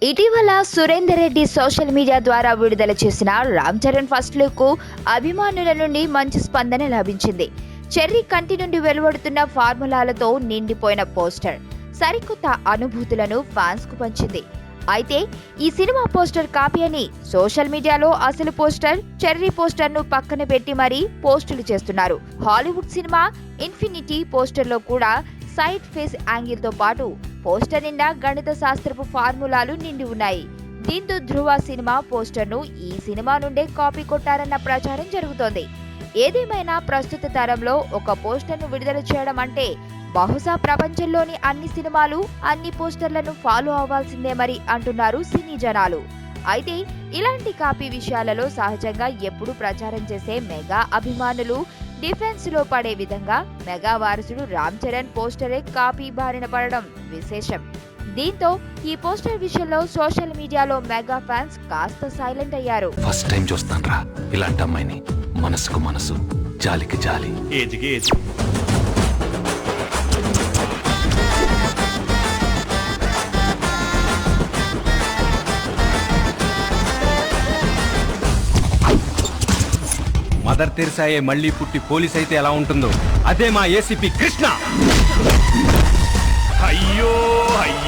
ఇటీవల Surender Reddy social media ద్వారా విడుదల చేసిన రామ్ చరణ్ ఫస్ట్ లుక్ అభిమానుల నుండి మంచి స్పందన లభించింది. చెర్రీ కంటి నుండి వెలువడుతున్న ఫార్ములాలతో నిండిపోయిన పోస్టర్ సరికొత్త అనుభూతులను ఫ్యాన్స్ కు పంచింది. అయితే ఈ సినిమా పోస్టర్ కాపీ అని సోషల్ మీడియాలో అసలు పోస్టర్ చెర్రీ పోస్టర్ ను పక్కన పెట్టి మరీ పోస్టులు చేస్తున్నారు. హాలీవుడ్ సినిమా ఇన్ఫినిటీ పోస్టర్ లో కూడా సైడ్ ఫేస్ యాంగిల్ తో పాటు పోస్టర్ నిండా గణిత శాస్త్రపు ఫార్ములాలు నిండి ఉన్నాయి. దీంతో ధృవ సినిమా పోస్టర్ ను ఈ సినిమా నుండే కాపీ కొట్టారన్న ప్రచారం జరుగుతోంది. ఏదేమైనా ప్రస్తుత తరంలో ఒక పోస్టర్ ను విడుదల చేయడం అంటే బహుశా ప్రపంచంలోని అన్ని సినిమాలు అన్ని పోస్టర్లను ఫాలో అవ్వాల్సిందే మరి అంటున్నారు సినీ జనాలు. అయితే ఇలాంటి కాపీ విషయాలలో సహజంగా ఎప్పుడు ప్రచారం చేసే మెగా అభిమానులు డిఫెన్స్ లో పడే విధంగా మెగా వారసుడు రామ్ చరణ్ పోస్టరే కాపీ బారిన పడడం విశేషం. దీంతో ఈ పోస్టర్ విషయంలో సోషల్ మీడియాలో మెగా ఫ్యాన్స్ కాస్త సైలెంట్ అయ్యారు. ఫస్ట్ టైం చూస్తాన్రా ఇలాంటి అమ్మాయిని, మనసుకు మనసు, జాలికి జాలి. ఏజ్కి ఏజ్. మదర్ తెరిసాయే మళ్ళీ పుట్టి పోలీస్ అయితే ఎలా ఉంటుందో అదే మా ఏసీపీ కృష్ణ. అయ్యో అయ్యో.